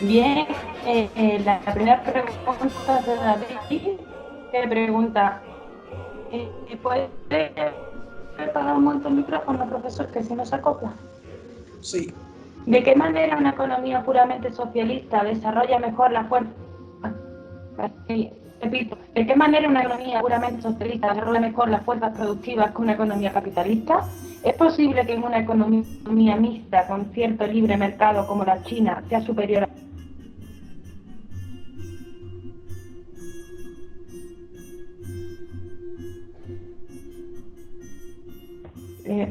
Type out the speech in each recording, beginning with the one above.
Bien, la primera pregunta de David, que pregunta, ¿puede pagar un momento el micrófono, profesor, que si no se acopla? Sí. ¿De qué manera una economía puramente socialista desarrolla mejor la fuerza? Repito, ¿de qué manera una economía puramente socialista desarrolla mejor las fuerzas productivas que una economía capitalista? ¿Es posible que en una economía mixta con cierto libre mercado como la China sea superior a...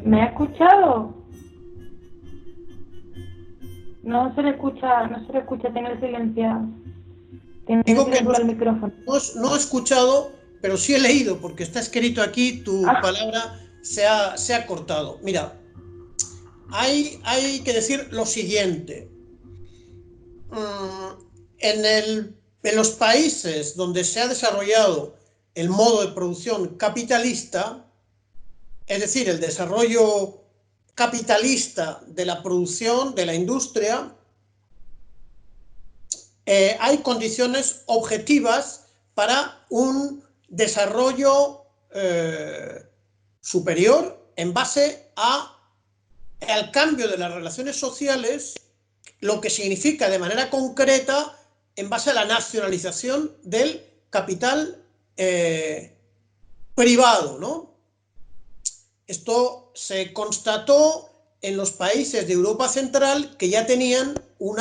¿Me ha escuchado? No se le escucha, tiene Digo que silenciado el micrófono. no he escuchado, pero sí he leído, porque está escrito aquí, tu Ah, palabra se ha cortado. Mira, hay que decir lo siguiente. Mm, en los países donde se ha desarrollado el modo de producción capitalista, es decir, el desarrollo capitalista de la producción, de la industria, hay condiciones objetivas para un desarrollo superior en base al cambio de las relaciones sociales, lo que significa de manera concreta en base a la nacionalización del capital privado, ¿no? Esto se constató en los países de Europa Central que ya tenían un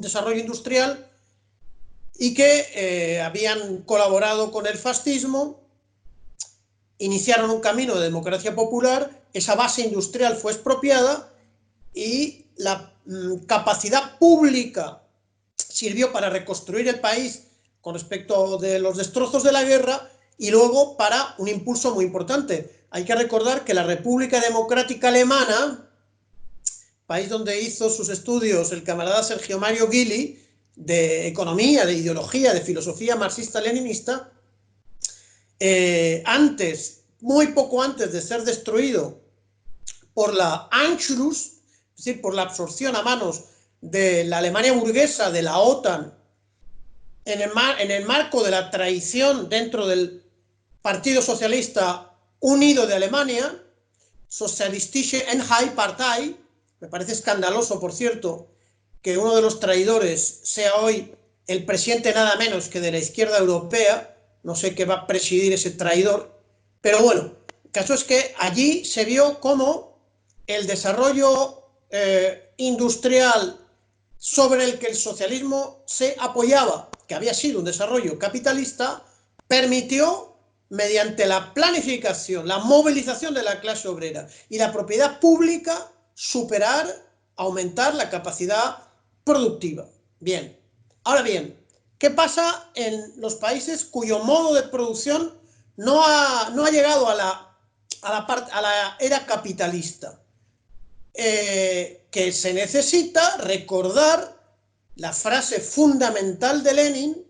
desarrollo industrial y que habían colaborado con el fascismo, iniciaron un camino de democracia popular, esa base industrial fue expropiada y la capacidad pública sirvió para reconstruir el país con respecto de los destrozos de la guerra y luego para un impulso muy importante. Hay que recordar que la República Democrática Alemana, país donde hizo sus estudios el camarada Sergio Mario Guilly, de economía, de ideología, de filosofía marxista-leninista, muy poco antes de ser destruido por la Anschluss, es decir, por la absorción a manos de la Alemania burguesa, de la OTAN, en el marco de la traición dentro del Partido Socialista Unido de Alemania, Sozialistische Einheitspartei, me parece escandaloso, por cierto, que uno de los traidores sea hoy el presidente nada menos que de la izquierda europea, no sé qué va a presidir ese traidor, pero bueno, el caso es que allí se vio cómo el desarrollo industrial sobre el que el socialismo se apoyaba, que había sido un desarrollo capitalista, permitió, mediante la planificación, la movilización de la clase obrera y la propiedad pública, superar, aumentar la capacidad productiva. Bien, ahora bien, ¿qué pasa en los países cuyo modo de producción no ha llegado a la era capitalista? Que se necesita recordar la frase fundamental de Lenin,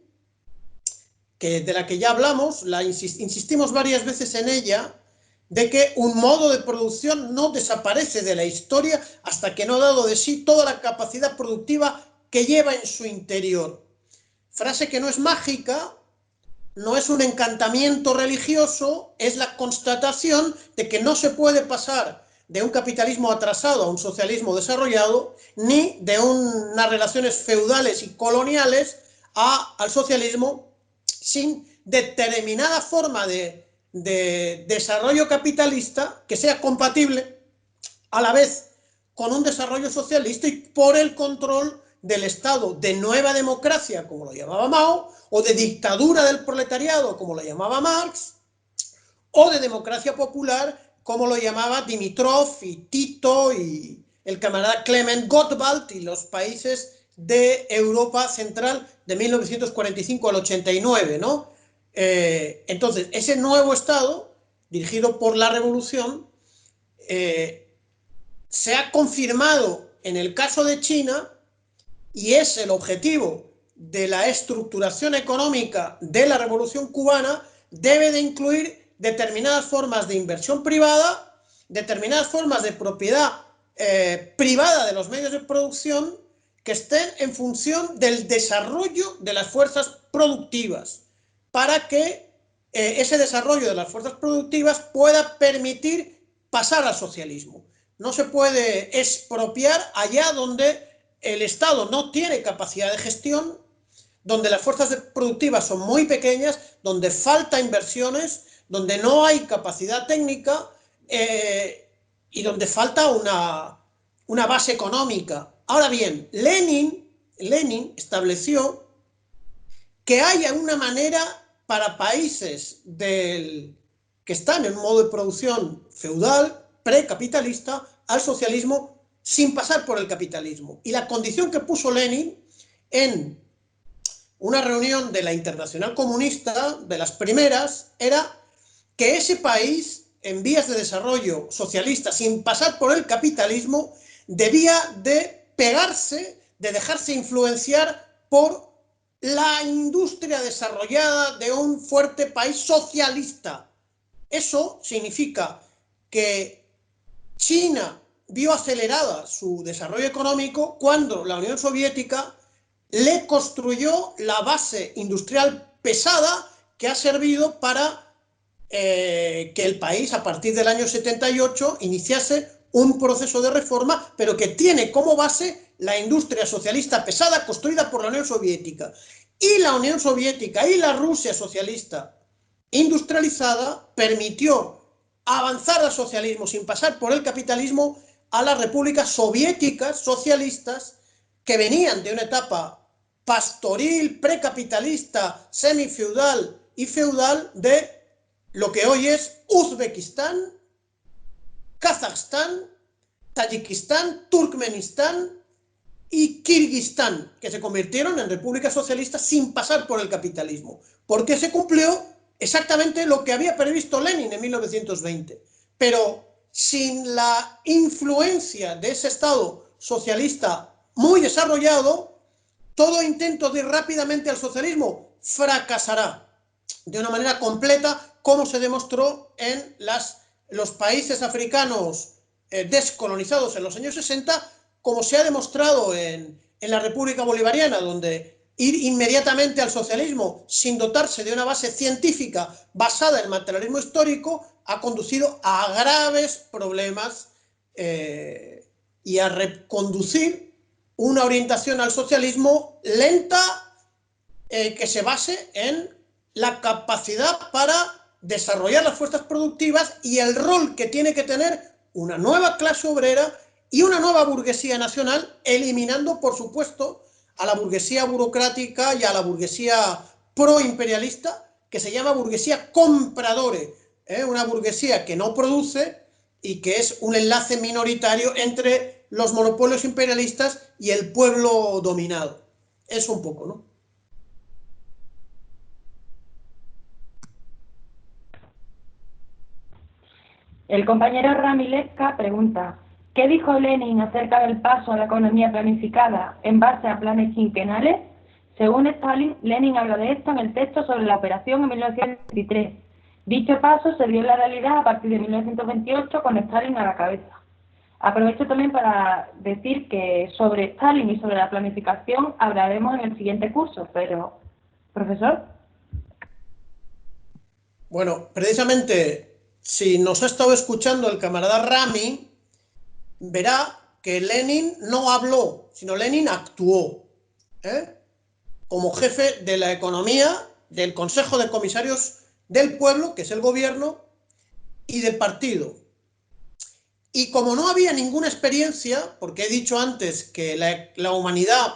de la que ya hablamos, insistimos varias veces en ella, de que un modo de producción no desaparece de la historia hasta que no ha dado de sí toda la capacidad productiva que lleva en su interior. Frase que no es mágica, no es un encantamiento religioso, es la constatación de que no se puede pasar de un capitalismo atrasado a un socialismo desarrollado, ni de unas relaciones feudales y coloniales al socialismo sin determinada forma de desarrollo capitalista que sea compatible a la vez con un desarrollo socialista y por el control del Estado de nueva democracia, como lo llamaba Mao, o de dictadura del proletariado, como lo llamaba Marx, o de democracia popular, como lo llamaba Dimitrov y Tito y el camarada Clement Gottwald y los países de Europa Central de 1945 al 89, ¿no? Entonces, ese nuevo Estado, dirigido por la revolución, se ha confirmado en el caso de China y es el objetivo de la estructuración económica de la revolución cubana, debe de incluir determinadas formas de inversión privada, determinadas formas de propiedad privada de los medios de producción que estén en función del desarrollo de las fuerzas productivas, para que ese desarrollo de las fuerzas productivas pueda permitir pasar al socialismo. No se puede expropiar allá donde el Estado no tiene capacidad de gestión, donde las fuerzas productivas son muy pequeñas, donde falta inversiones, donde no hay capacidad técnica y donde falta una base económica. Ahora bien, Lenin estableció que haya una manera para países que están en un modo de producción feudal, precapitalista, al socialismo sin pasar por el capitalismo. Y la condición que puso Lenin en una reunión de la Internacional Comunista, de las primeras, era que ese país, en vías de desarrollo socialista, sin pasar por el capitalismo, debía de pegarse, de dejarse influenciar por la industria desarrollada de un fuerte país socialista. Eso significa que China vio acelerada su desarrollo económico cuando la Unión Soviética le construyó la base industrial pesada que ha servido para que el país, a partir del año 78, iniciase un proceso de reforma, pero que tiene como base la industria socialista pesada construida por la Unión Soviética. Y la Unión Soviética y la Rusia socialista industrializada permitió avanzar al socialismo sin pasar por el capitalismo a las repúblicas soviéticas socialistas que venían de una etapa pastoril, precapitalista, semifeudal y feudal de lo que hoy es Uzbekistán, Kazajstán, Tayikistán, Turkmenistán y Kirguistán, que se convirtieron en repúblicas socialistas sin pasar por el capitalismo, porque se cumplió exactamente lo que había previsto Lenin en 1920, pero sin la influencia de ese Estado socialista muy desarrollado, todo intento de ir rápidamente al socialismo fracasará de una manera completa, como se demostró en los países africanos descolonizados en los años 60, como se ha demostrado en la República Bolivariana, donde ir inmediatamente al socialismo sin dotarse de una base científica basada en materialismo histórico ha conducido a graves problemas y a reconducir una orientación al socialismo lenta que se base en la capacidad para desarrollar las fuerzas productivas y el rol que tiene que tener una nueva clase obrera y una nueva burguesía nacional, eliminando, por supuesto, a la burguesía burocrática y a la burguesía proimperialista, que se llama burguesía compradore, una burguesía que no produce y que es un enlace minoritario entre los monopolios imperialistas y el pueblo dominado. Eso un poco, ¿no? El compañero Ramilesca pregunta: ¿qué dijo Lenin acerca del paso a la economía planificada en base a planes quinquenales? Según Stalin, Lenin habla de esto en el texto sobre la operación en 1923. Dicho paso se dio en la realidad a partir de 1928 con Stalin a la cabeza. Aprovecho también para decir que sobre Stalin y sobre la planificación hablaremos en el siguiente curso, pero, profesor. Bueno, precisamente, si nos ha estado escuchando el camarada Rami, verá que Lenin no habló, sino Lenin actuó, como jefe de la economía, del Consejo de Comisarios del Pueblo, que es el gobierno, y del partido. Y como no había ninguna experiencia, porque he dicho antes que la humanidad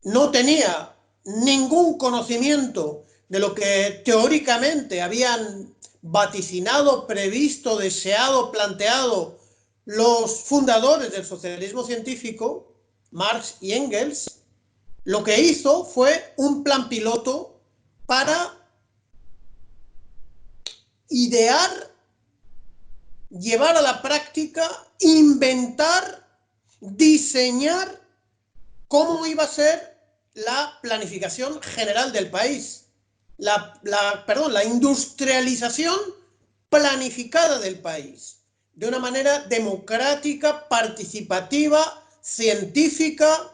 no tenía ningún conocimiento de lo que teóricamente habían vaticinado, previsto, deseado, planteado los fundadores del socialismo científico, Marx y Engels, lo que hizo fue un plan piloto para idear, llevar a la práctica, inventar, diseñar cómo iba a ser la planificación general del país, la industrialización planificada del país, de una manera democrática, participativa, científica,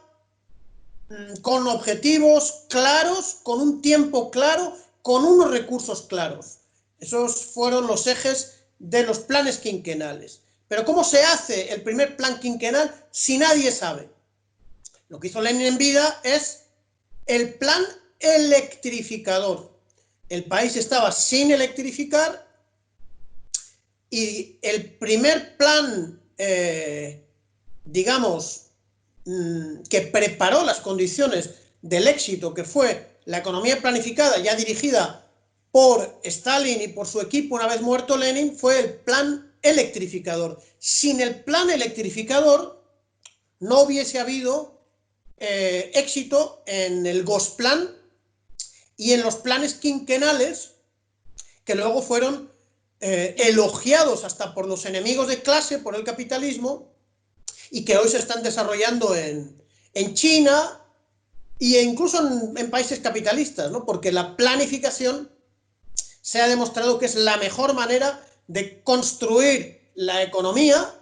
con objetivos claros, con un tiempo claro, con unos recursos claros. Esos fueron los ejes de los planes quinquenales. Pero ¿cómo se hace el primer plan quinquenal si nadie sabe? Lo que hizo Lenin en vida es el plan electrificador. El país estaba sin electrificar y el primer plan, digamos, que preparó las condiciones del éxito, que fue la economía planificada, ya dirigida por Stalin y por su equipo una vez muerto Lenin, fue el plan electrificador. Sin el plan electrificador no hubiese habido éxito en el Gosplan y en los planes quinquenales, que luego fueron elogiados hasta por los enemigos de clase, por el capitalismo, y que hoy se están desarrollando en China e incluso en países capitalistas, ¿no? Porque la planificación se ha demostrado que es la mejor manera de construir la economía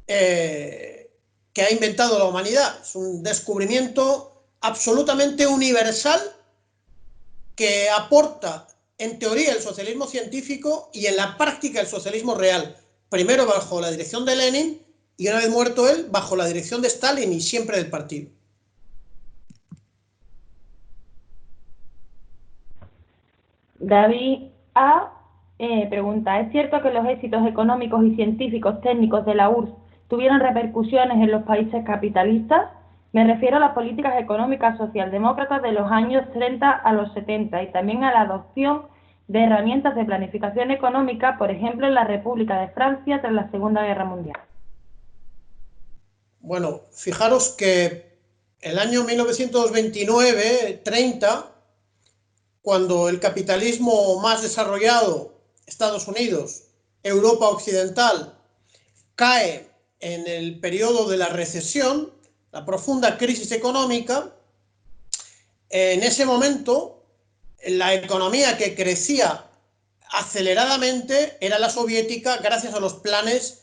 que ha inventado la humanidad. Es un descubrimiento absolutamente universal que aporta en teoría el socialismo científico y en la práctica el socialismo real. Primero bajo la dirección de Lenin y una vez muerto él, bajo la dirección de Stalin y siempre del partido. David A. Pregunta, ¿es cierto que los éxitos económicos y científicos técnicos de la URSS tuvieron repercusiones en los países capitalistas? Me refiero a las políticas económicas socialdemócratas de los años 30 a los 70 y también a la adopción de herramientas de planificación económica, por ejemplo, en la República de Francia tras la Segunda Guerra Mundial. Bueno, fijaros que el año 1929-30, cuando el capitalismo más desarrollado, Estados Unidos, Europa Occidental, cae en el periodo de la recesión, la profunda crisis económica, en ese momento la economía que crecía aceleradamente era la soviética gracias a los planes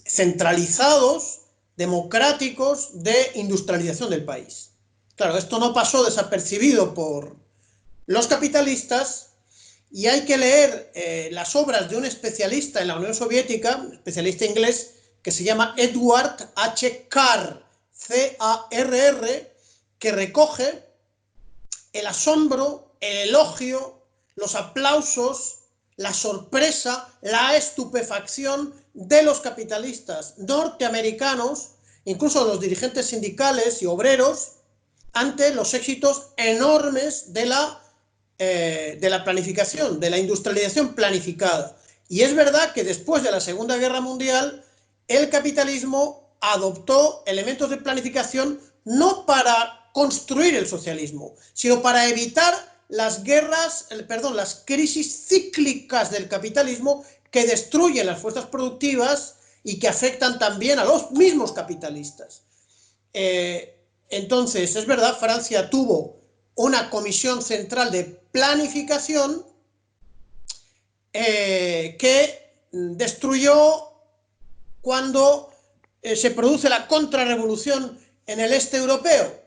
centralizados, democráticos de industrialización del país. Claro, esto no pasó desapercibido por los capitalistas y hay que leer las obras de un especialista en la Unión Soviética, un especialista inglés, que se llama Edward H. Carr, C-A-R-R, que recoge el asombro, el elogio, los aplausos, la sorpresa, la estupefacción de los capitalistas norteamericanos, incluso los dirigentes sindicales y obreros, ante los éxitos enormes de la planificación, de la industrialización planificada. Y es verdad que después de la Segunda Guerra Mundial, el capitalismo adoptó elementos de planificación no para construir el socialismo, sino para evitar las crisis cíclicas del capitalismo que destruyen las fuerzas productivas y que afectan también a los mismos capitalistas. Entonces, es verdad, Francia tuvo una comisión central de planificación que destruyó cuando se produce la contrarrevolución en el este europeo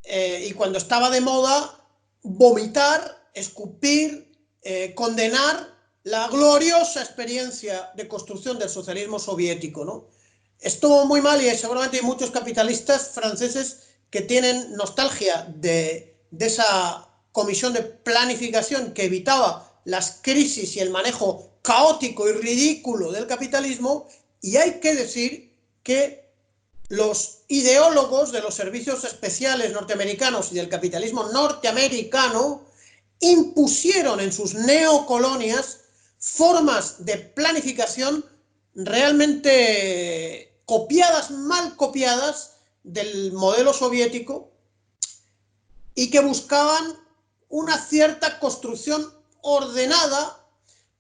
y cuando estaba de moda vomitar, escupir, condenar la gloriosa experiencia de construcción del socialismo soviético, ¿no? Estuvo muy mal y seguramente hay muchos capitalistas franceses que tienen nostalgia de esa comisión de planificación que evitaba las crisis y el manejo caótico y ridículo del capitalismo, y hay que decir que los ideólogos de los servicios especiales norteamericanos y del capitalismo norteamericano impusieron en sus neocolonias formas de planificación realmente copiadas, mal copiadas del modelo soviético y que buscaban una cierta construcción ordenada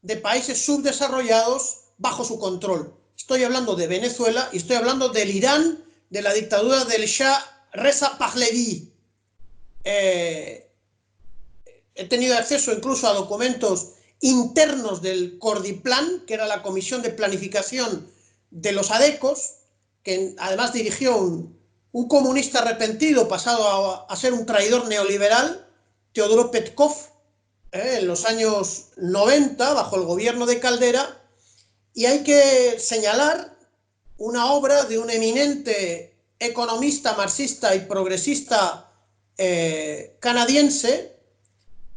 de países subdesarrollados bajo su control. Estoy hablando de Venezuela y estoy hablando del Irán, de la dictadura del Shah Reza Pahlavi. He tenido acceso incluso a documentos internos del Cordiplan, que era la comisión de planificación de los ADECOS, que además dirigió un comunista arrepentido pasado a ser un traidor neoliberal, Teodoro Petkov, en los años 90, bajo el gobierno de Caldera, y hay que señalar una obra de un eminente economista marxista y progresista canadiense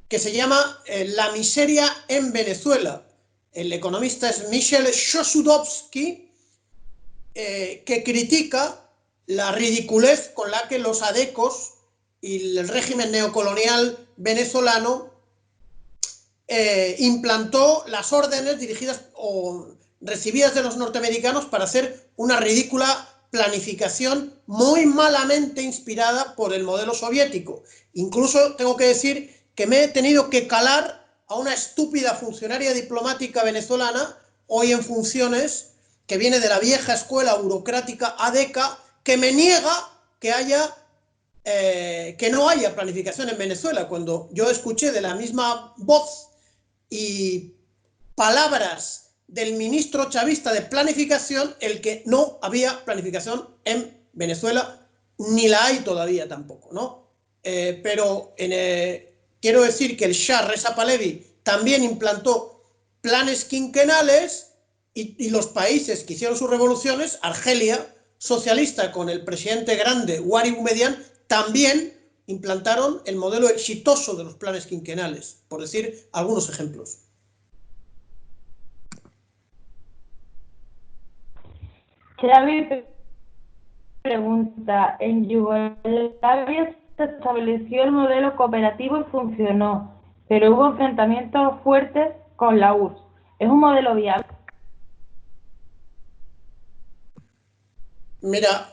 que se llama La miseria en Venezuela. El economista es Michel Chossudovsky, que critica la ridiculez con la que los adecos y el régimen neocolonial venezolano implantó las órdenes dirigidas o recibidas de los norteamericanos para hacer una ridícula planificación muy malamente inspirada por el modelo soviético. Incluso tengo que decir que me he tenido que calar a una estúpida funcionaria diplomática venezolana, hoy en funciones, que viene de la vieja escuela burocrática ADECA, que me niega que no haya planificación en Venezuela, cuando yo escuché de la misma voz y palabras del ministro chavista de planificación el que no había planificación en Venezuela, ni la hay todavía tampoco, ¿no? Pero quiero decir que el Shah Reza Pahlavi también implantó planes quinquenales y los países que hicieron sus revoluciones, Argelia, socialista con el presidente grande Ouari Boumediene, también implantaron el modelo exitoso de los planes quinquenales, por decir algunos ejemplos. Xavi pregunta, en Yugoslavia se estableció el modelo cooperativo y funcionó, pero hubo enfrentamientos fuertes con la URSS. ¿Es un modelo viable? Mira,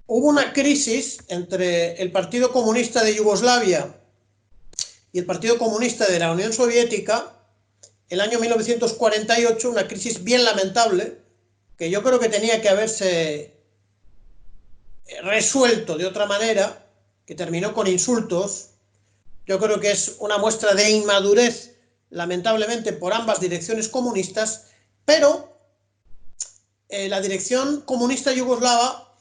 hubo una crisis entre el Partido Comunista de Yugoslavia y el Partido Comunista de la Unión Soviética el año 1948, una crisis bien lamentable, que yo creo que tenía que haberse resuelto de otra manera, que terminó con insultos. Yo creo que es una muestra de inmadurez, lamentablemente, por ambas direcciones comunistas, pero la dirección comunista yugoslava,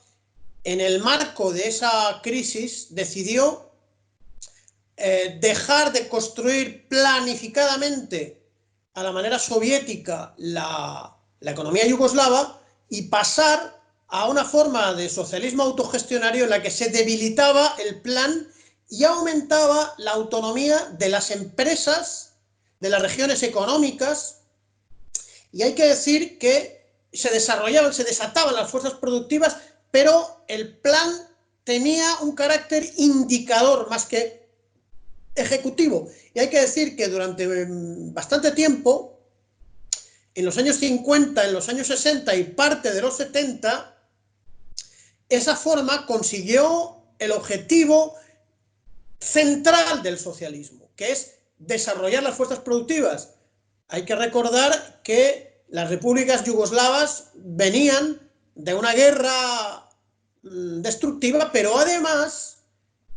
en el marco de esa crisis, decidió dejar de construir planificadamente a la manera soviética la economía yugoslava y pasar a una forma de socialismo autogestionario en la que se debilitaba el plan y aumentaba la autonomía de las empresas, de las regiones económicas, y hay que decir que se desataban las fuerzas productivas, pero el plan tenía un carácter indicador más que ejecutivo. Y hay que decir que durante bastante tiempo, en los años 50, en los años 60 y parte de los 70, esa forma consiguió el objetivo central del socialismo, que es desarrollar las fuerzas productivas. Hay que recordar que las repúblicas yugoslavas venían de una guerra destructiva, pero además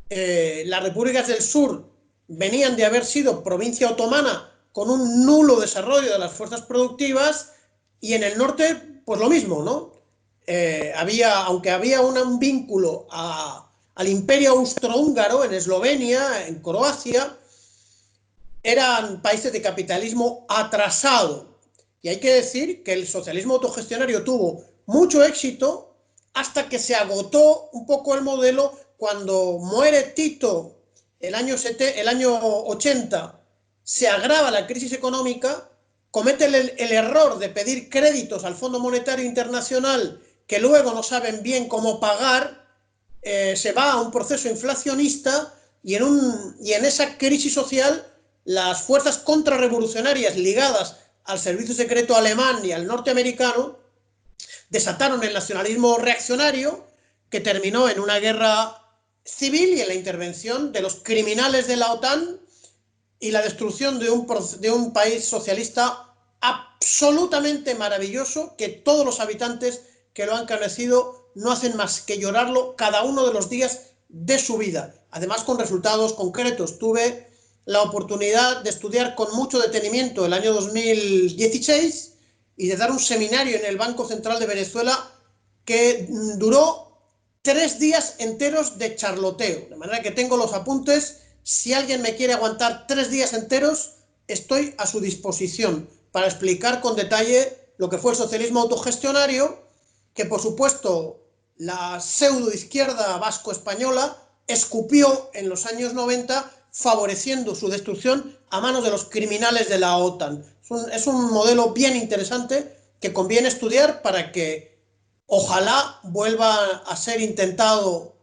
las repúblicas del sur venían de haber sido provincia otomana con un nulo desarrollo de las fuerzas productivas, y en el norte pues lo mismo, ¿no? Aunque había un vínculo al imperio austrohúngaro en Eslovenia, en Croacia, eran países de capitalismo atrasado. Y hay que decir que el socialismo autogestionario tuvo mucho éxito hasta que se agotó un poco el modelo cuando muere Tito el año 80, se agrava la crisis económica, comete el error de pedir créditos al Fondo Monetario Internacional que luego no saben bien cómo pagar, se va a un proceso inflacionista y en esa crisis social las fuerzas contrarrevolucionarias ligadas al servicio secreto alemán y al norteamericano desataron el nacionalismo reaccionario, que terminó en una guerra civil y en la intervención de los criminales de la OTAN y la destrucción de un país socialista absolutamente maravilloso, que todos los habitantes que lo han conocido no hacen más que llorarlo cada uno de los días de su vida, además con resultados concretos. Tuve la oportunidad de estudiar con mucho detenimiento el año 2016 y de dar un seminario en el Banco Central de Venezuela que duró 3 días enteros de charloteo, de manera que tengo los apuntes. Si alguien me quiere aguantar 3 días enteros, estoy a su disposición para explicar con detalle lo que fue el socialismo autogestionario, que por supuesto la pseudoizquierda vasco-española escupió en los años 90, favoreciendo su destrucción a manos de los criminales de la OTAN. Es un modelo bien interesante que conviene estudiar para que ojalá vuelva a ser intentado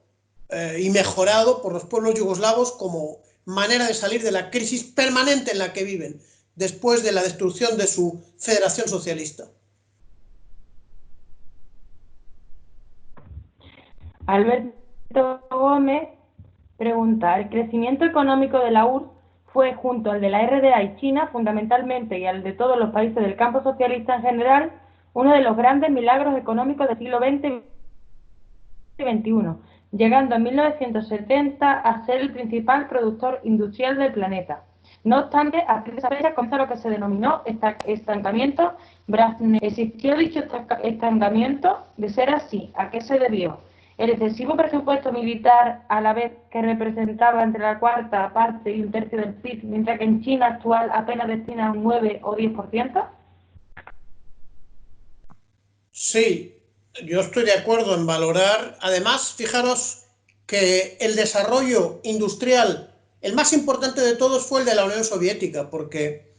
y mejorado por los pueblos yugoslavos como manera de salir de la crisis permanente en la que viven después de la destrucción de su federación socialista. Alberto Gómez pregunta: ¿el crecimiento económico de la URSS fue, junto al de la RDA y China fundamentalmente y al de todos los países del campo socialista en general, uno de los grandes milagros económicos del siglo XX y XXI, llegando en 1970 a ser el principal productor industrial del planeta? No obstante, a partir de esa fecha comienza lo que se denominó estancamiento Brezhnev. ¿Existió dicho estancamiento? De ser así, ¿a qué se debió? ¿El excesivo presupuesto militar, a la vez que representaba entre la cuarta parte y un tercio del PIB, mientras que en China actual apenas destina un 9 o 10%? Sí, yo estoy de acuerdo en valorar. Además, fijaros que el desarrollo industrial, el más importante de todos, fue el de la Unión Soviética, porque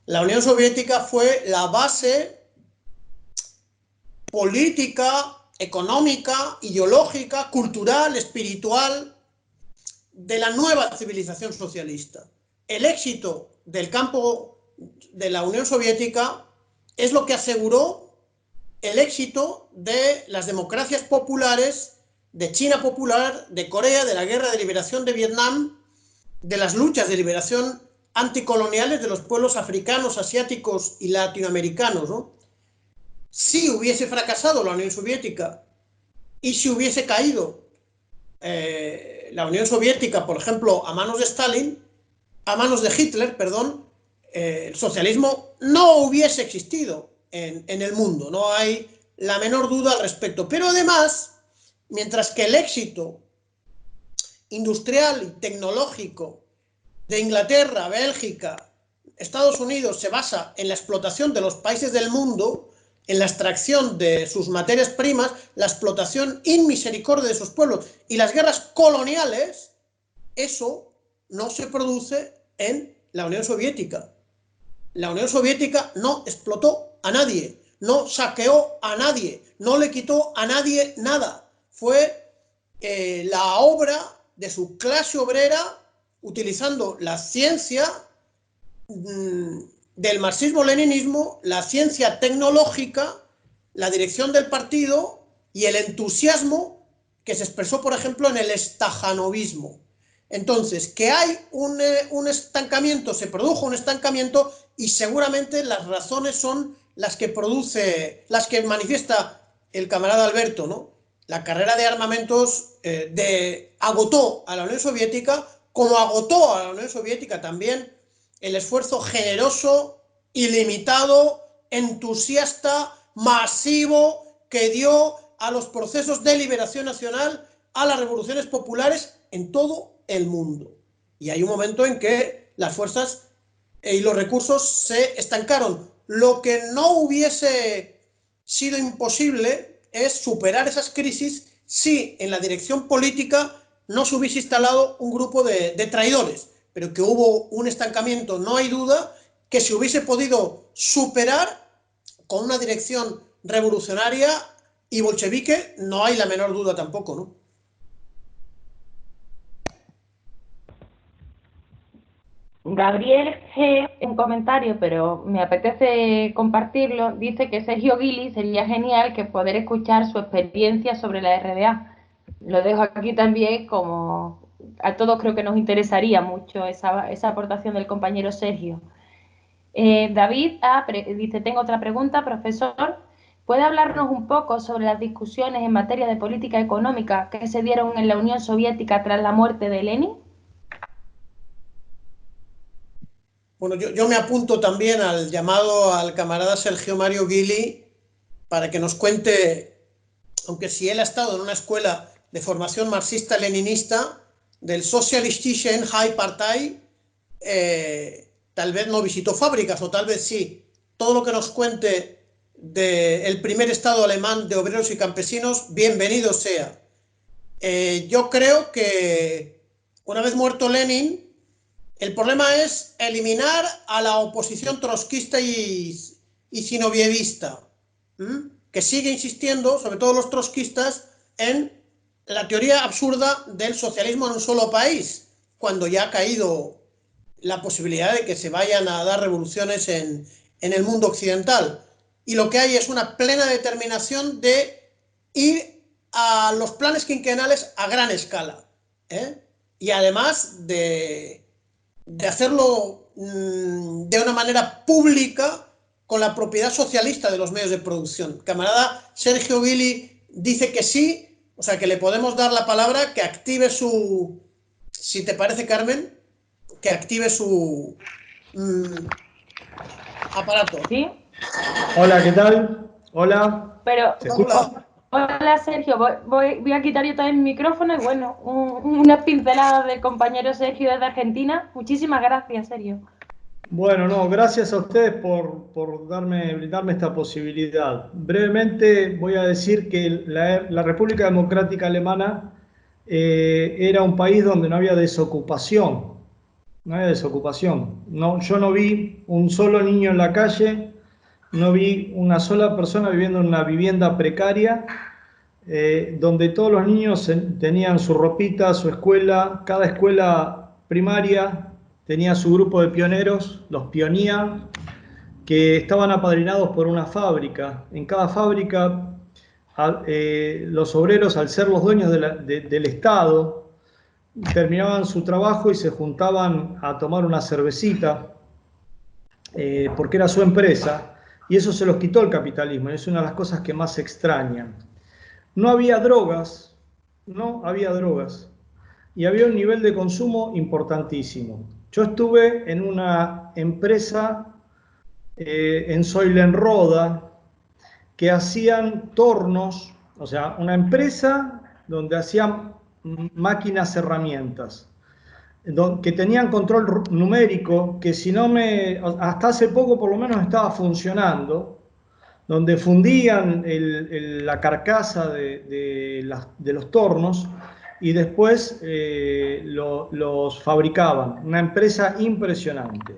la Unión Soviética fue la base política, económica, ideológica, cultural, espiritual de la nueva civilización socialista. El éxito del campo de la Unión Soviética es lo que aseguró el éxito de las democracias populares, de China popular, de Corea, de la guerra de liberación de Vietnam, de las luchas de liberación anticoloniales de los pueblos africanos, asiáticos y latinoamericanos, ¿no? Si hubiese fracasado la Unión Soviética y si hubiese caído la Unión Soviética, por ejemplo, a manos de Stalin, a manos de Hitler, perdón, el socialismo no hubiese existido en el mundo, no hay la menor duda al respecto. Pero además, mientras que el éxito industrial y tecnológico de Inglaterra, Bélgica, Estados Unidos se basa en la explotación de los países del mundo, en la extracción de sus materias primas, la explotación inmisericordia de sus pueblos y las guerras coloniales, eso no se produce en la Unión Soviética. La Unión Soviética no explotó a nadie, no saqueó a nadie, no le quitó a nadie nada. Fue la obra de su clase obrera, utilizando la ciencia del marxismo-leninismo, la ciencia tecnológica, la dirección del partido y el entusiasmo que se expresó, por ejemplo, en el stajanovismo. Entonces, que hay un estancamiento, se produjo un estancamiento, y seguramente las razones son las que manifiesta el camarada Alberto, ¿no? La carrera de armamentos agotó a la Unión Soviética, como agotó a la Unión Soviética también el esfuerzo generoso, ilimitado, entusiasta, masivo que dio a los procesos de liberación nacional, a las revoluciones populares en todo el mundo. Y hay un momento en que las fuerzas y los recursos se estancaron. Lo que no hubiese sido imposible es superar esas crisis si en la dirección política no se hubiese instalado un grupo de traidores, pero que hubo un estancamiento, no hay duda, que se hubiese podido superar con una dirección revolucionaria y bolchevique, no hay la menor duda tampoco, ¿no? Gabriel G., un comentario, pero me apetece compartirlo, dice que Sergio Guili sería genial que poder escuchar su experiencia sobre la RDA. Lo dejo aquí también, como a todos creo que nos interesaría mucho esa aportación del compañero Sergio. David dice: tengo otra pregunta, profesor. ¿Puede hablarnos un poco sobre las discusiones en materia de política económica que se dieron en la Unión Soviética tras la muerte de Lenin? Bueno, yo me apunto también al llamado al camarada Sergio Mario Guili para que nos cuente aunque si él ha estado en una escuela de formación marxista-leninista, del Sozialistische Einheitspartei, tal vez no visitó fábricas, o tal vez sí. Todo lo que nos cuente del primer Estado alemán de obreros y campesinos, bienvenido sea. Yo creo que una vez muerto Lenin, el problema es eliminar a la oposición trotskista y sinovievista, que sigue insistiendo, sobre todo los trotskistas, en la teoría absurda del socialismo en un solo país, cuando ya ha caído la posibilidad de que se vayan a dar revoluciones en el mundo occidental. Y lo que hay es una plena determinación de ir a los planes quinquenales a gran escala, y además de hacerlo de una manera pública con la propiedad socialista de los medios de producción. Camarada Sergio Billy dice que sí, o sea que le podemos dar la palabra, que active su, si te parece, Carmen, que active su aparato. ¿Sí? Hola, ¿qué tal? Hola. Pero, ¿Se escucha? hola Sergio, voy a quitar yo también el micrófono y bueno, unas pinceladas del compañero Sergio desde Argentina. Muchísimas gracias, Sergio. Bueno, no, gracias a ustedes por brindarme esta posibilidad. Brevemente voy a decir que la República Democrática Alemana era un país donde no había desocupación. No había desocupación. No, yo no vi un solo niño en la calle, no vi una sola persona viviendo en una vivienda precaria, donde todos los niños tenían su ropita, su escuela, cada escuela primaria tenía su grupo de pioneros, los Pionía, que estaban apadrinados por una fábrica. En cada fábrica, los obreros, al ser los dueños del Estado, terminaban su trabajo y se juntaban a tomar una cervecita, porque era su empresa, y eso se los quitó el capitalismo, y es una de las cosas que más se extrañan. No había drogas, y había un nivel de consumo importantísimo. Yo estuve en una empresa en Soilenroda que hacían tornos, o sea, una empresa donde hacían máquinas herramientas, que tenían control numérico, que si no hasta hace poco por lo menos estaba funcionando, donde fundían la carcasa de los tornos y después los fabricaban. Una empresa impresionante.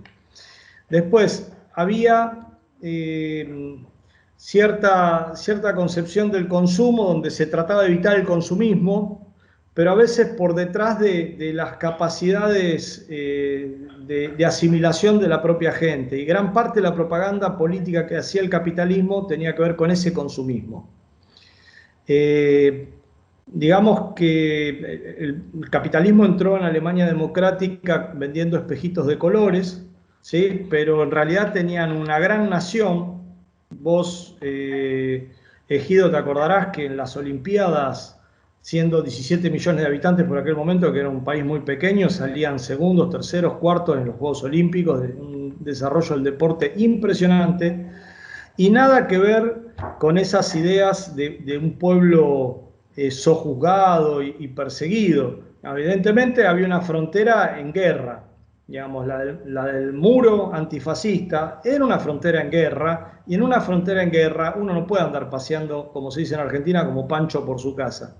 Después había cierta concepción del consumo donde se trataba de evitar el consumismo, pero a veces por detrás de las capacidades de asimilación de la propia gente. Y gran parte de la propaganda política que hacía el capitalismo tenía que ver con ese consumismo. Digamos que el capitalismo entró en Alemania democrática vendiendo espejitos de colores, ¿sí? Pero en realidad tenían una gran nación. Vos, Egido, te acordarás que en las Olimpiadas, siendo 17 millones de habitantes por aquel momento, que era un país muy pequeño, salían segundos, terceros, cuartos en los Juegos Olímpicos, de un desarrollo del deporte impresionante, y nada que ver con esas ideas de un pueblo sojuzgado y perseguido. Evidentemente había una frontera en guerra, digamos, la del muro antifascista era una frontera en guerra, y en una frontera en guerra uno no puede andar paseando, como se dice en Argentina, como Pancho por su casa.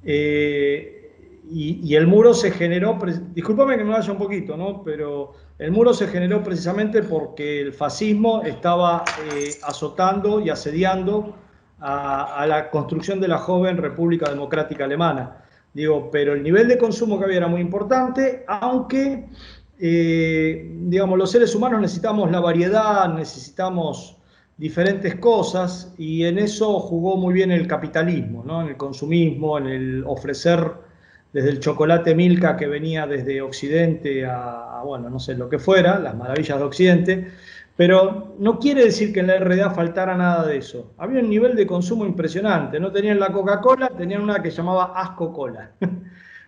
Y el muro se generó, discúlpame que me vaya un poquito, ¿no? Pero el muro se generó precisamente porque el fascismo estaba azotando y asediando a la construcción de la joven República Democrática Alemana. Digo, pero el nivel de consumo que había era muy importante, aunque, digamos, los seres humanos necesitamos la variedad, necesitamos diferentes cosas, y en eso jugó muy bien el capitalismo, ¿no? En el consumismo, en el ofrecer desde el chocolate Milka que venía desde Occidente a, bueno, no sé lo que fuera, las maravillas de Occidente, pero no quiere decir que en la RDA faltara nada de eso. Había un nivel de consumo impresionante. No tenían la Coca-Cola, tenían una que llamaba Asco Cola.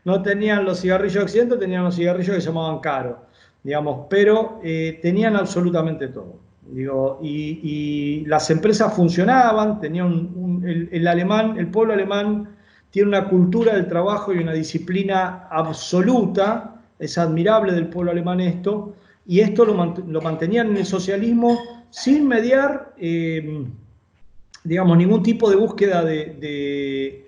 No tenían los cigarrillos de Occidente, tenían los cigarrillos que se llamaban Caro, digamos, pero tenían absolutamente todo. Digo, y las empresas funcionaban, tenían el pueblo alemán tiene una cultura del trabajo y una disciplina absoluta, es admirable del pueblo alemán esto, y esto lo mantenían en el socialismo sin mediar, digamos, ningún tipo de búsqueda de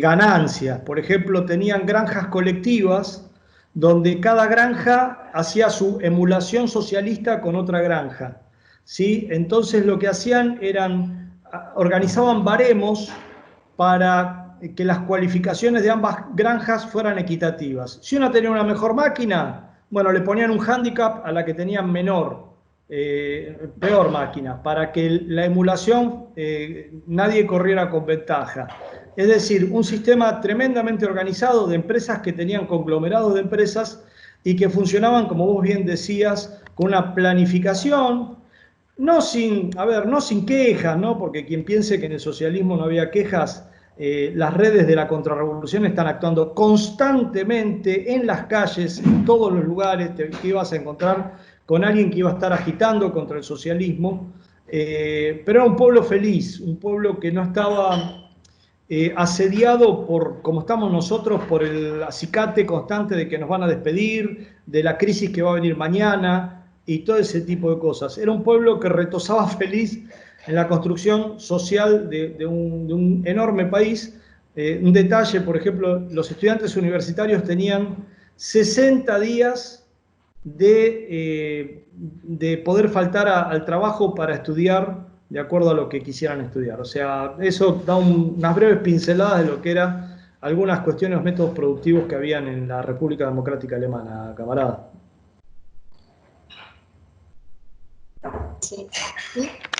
ganancias. Por ejemplo, tenían granjas colectivas donde cada granja hacía su emulación socialista con otra granja, ¿sí? Entonces lo que hacían organizaban baremos para que las cualificaciones de ambas granjas fueran equitativas. Si una tenía una mejor máquina, bueno, le ponían un hándicap a la que tenía peor máquina, para que la emulación nadie corriera con ventaja. Es decir, un sistema tremendamente organizado de empresas que tenían conglomerados de empresas y que funcionaban, como vos bien decías, con una planificación, no sin quejas, ¿no? Porque quien piense que en el socialismo no había quejas, las redes de la contrarrevolución están actuando constantemente en las calles, en todos los lugares, te ibas a encontrar con alguien que iba a estar agitando contra el socialismo, pero era un pueblo feliz, un pueblo que no estaba asediado como estamos nosotros, por el acicate constante de que nos van a despedir, de la crisis que va a venir mañana y todo ese tipo de cosas. Era un pueblo que retozaba feliz en la construcción social de un enorme país. Un detalle, por ejemplo, los estudiantes universitarios tenían 60 días de poder faltar al trabajo para estudiar de acuerdo a lo que quisieran estudiar. O sea, eso da unas breves pinceladas de lo que eran algunas cuestiones, métodos productivos que habían en la República Democrática Alemana, camarada.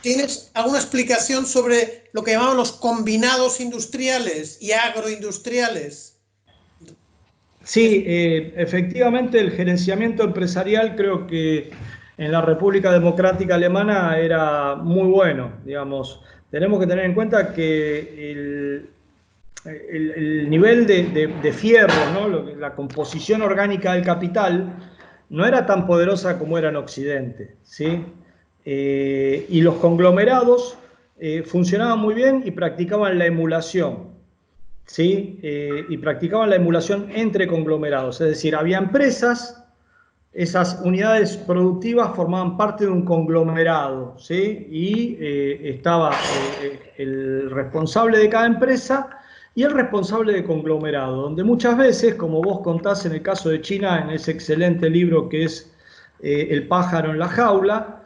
¿Tienes alguna explicación sobre lo que llamaban los combinados industriales y agroindustriales? Sí, efectivamente el gerenciamiento empresarial creo que en la República Democrática Alemana era muy bueno, digamos. Tenemos que tener en cuenta que el nivel de fierro, ¿no? La composición orgánica del capital no era tan poderosa como era en Occidente, ¿sí? Y los conglomerados funcionaban muy bien y practicaban la emulación, ¿sí? Y practicaban la emulación entre conglomerados, es decir, había empresas, esas unidades productivas formaban parte de un conglomerado, ¿sí? Y estaba el responsable de cada empresa y el responsable de conglomerado, donde muchas veces, como vos contás en el caso de China, en ese excelente libro que es El pájaro en la jaula,